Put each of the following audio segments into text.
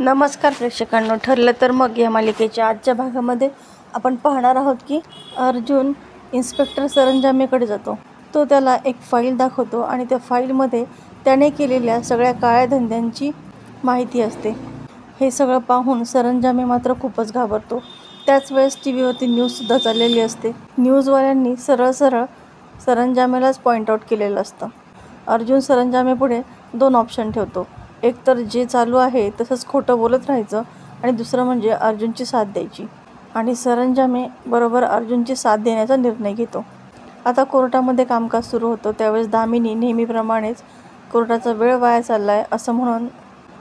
नमस्कार प्रेक्षकांनो, ठरलं तर मग या मालिकेच्या आजच्या भागामध्ये आपण पाहणार आहोत की अर्जुन इन्स्पेक्टर सरंजामेकडे जातो. तो त्याला एक फाईल दाखवतो आणि त्या फाईलमध्ये त्याने केलेल्या सगळ्या काळ्या धंद्यांची माहिती असते. हे सगळं पाहून सरंजामे मात्र खूपच घाबरतो. त्याच वेळेस टी व्हीवरती न्यूजसुद्धा चाललेली असते. न्यूजवाल्यांनी सरळ सरंजामेलाच पॉईंट आऊट केलेलं असतं. अर्जुन सरंजामेपुढे 2 ऑप्शन ठेवतो. एक तर जे चालू आहे तसंच खोटं बोलत राहायचं आणि दुसरं म्हणजे अर्जुनची साथ द्यायची. आणि सरंजामे बरोबर अर्जुनची साथ देण्याचा निर्णय घेतो. आता कोर्टामध्ये कामकाज सुरू होतं. त्यावेळेस दामिनी नेहमीप्रमाणेच कोर्टाचा वेळ वाया चाललाय असं म्हणून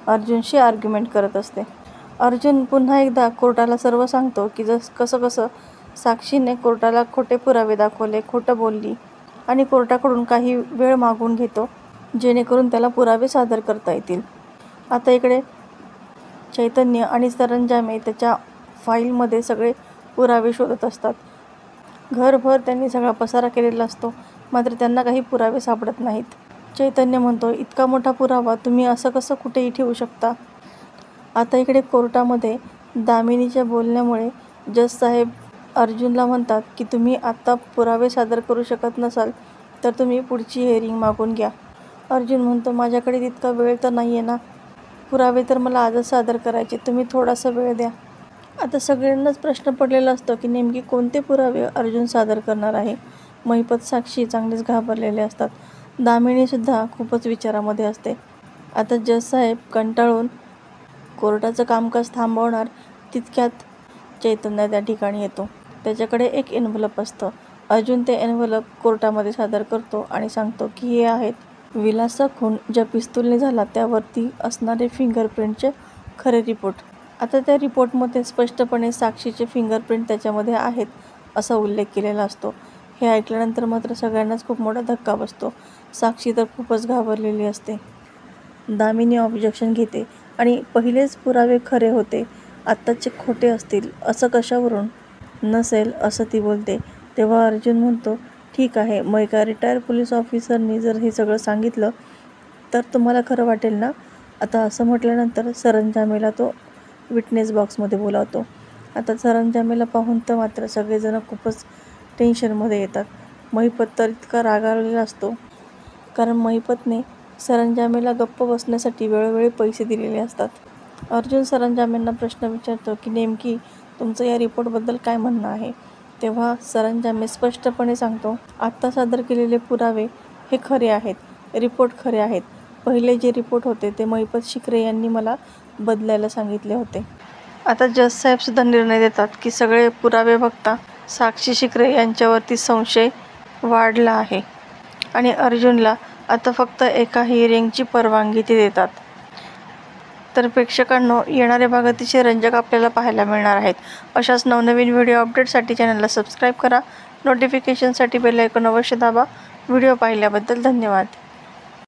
अर्जुनशी आर्ग्युमेंट करत असते. अर्जुन पुन्हा एकदा कोर्टाला सर्व सांगतो की कसं साक्षीने कोर्टाला खोटे पुरावे दाखवले, खोटं बोलली आणि कोर्टाकडून काही वेळ मागून घेतो जेणेकरून त्याला पुरावे सादर करता येतील. आता इकडे चैतन्य आणि सरंजामे त्याच्या फाईलमध्ये सगळे पुरावे शोधत असतात. घरभर त्यांनी सगळा पसारा केलेला असतो, मात्र त्यांना काही पुरावे सापडत नाहीत. चैतन्य म्हणतो, इतका मोठा पुरावा तुम्ही असं कसं कुठेही ठेवू शकता. आता इकडे कोर्टामध्ये दामिनीच्या बोलण्यामुळे जज साहेब अर्जुनला म्हणतात की तुम्ही आत्ता पुरावे सादर करू शकत नसाल तर तुम्ही पुढची हिअरिंग मागून घ्या. अर्जुन म्हणतो, माझ्याकडे तितका वेळ तर नाही आहे ना, पुरावे तर मला आजच सादर करायचे, तुम्ही थोडासा वेळ द्या. आता सगळ्यांनाच प्रश्न पडलेला असतो की नेमके कोणते पुरावे अर्जुन सादर करणार आहे. महिपत, साक्षी चांगलेच घाबरलेले असतात. दामिनीसुद्धा खूपच विचारामध्ये असते. आता जज साहेब कंटाळून कोर्टाचं कामकाज थांबवणार तितक्यात चैतन्य त्या ठिकाणी येतो. त्याच्याकडे एक एन्व्हलप असतं. अर्जुन ते एन्व्हलप कोर्टामध्ये सादर करतो आणि सांगतो की हे आहेत विलासचा खून ज्या पिस्तूलने झाला त्यावरती असणारे फिंगरप्रिंटचे खरे रिपोर्ट. आता त्या रिपोर्टमध्ये स्पष्टपणे साक्षीचे फिंगरप्रिंट त्याच्यामध्ये आहेत असा उल्लेख केलेला असतो. हे ऐकल्यानंतर मात्र सगळ्यांनाच खूप मोठा धक्का बसतो. साक्षी तर खूपच घाबरलेली असते. दामिनी ऑब्जेक्शन घेते आणि पहिलेच पुरावे खरे होते, आत्ताचे खोटे असतील असं कशावरून. नसेल असं ती बोलते. तेव्हा अर्जुन म्हणतो, ठीक आहे, मग एका रिटायर पोलीस ऑफिसरनी जर हे सगळं सांगितलं तर तुम्हाला खरं वाटेल ना. आता असं म्हटल्यानंतर सरंजामेला तो विटनेस बॉक्समध्ये बोलावतो. आता सरंजामेला पाहून तर मात्र सगळेजण खूपच टेन्शनमध्ये येतात. महिपत तर इतका रागावलेला असतो कारण महिपतने सरंजामेला गप्प बसण्यासाठी वेळोवेळी पैसे दिलेले असतात. अर्जुन सरंजामेंना प्रश्न विचारतो की नेमकी तुमचं या रिपोर्टबद्दल काय म्हणणं आहे. तेव्हा सरंजामे स्पष्टपणे सांगतो, आत्ता सादर केलेले पुरावे हे खरे आहेत, रिपोर्ट खरे आहेत. पहिले जे रिपोर्ट होते ते महिपत शिकरे यांनी मला बदलायला सांगितले होते. आता जज साहेबसुद्धा निर्णय देतात की सगळे पुरावे बघता साक्षी शिकरे यांच्यावरती संशय वाढला आहे आणि अर्जुनला आता फक्त एका हिअरिंगची परवानगी ते देतात. तर प्रेक्षकांनो, येणारे भाग अतिशय रंजक आपल्याला पाहायला मिळणार आहेत. अशाच नवनवीन व्हिडिओ अपडेटसाठी चॅनलला सबस्क्राईब करा. नोटिफिकेशनसाठी बेल आयकॉन अवश्य दाबा. व्हिडिओ पाहिल्याबद्दल धन्यवाद.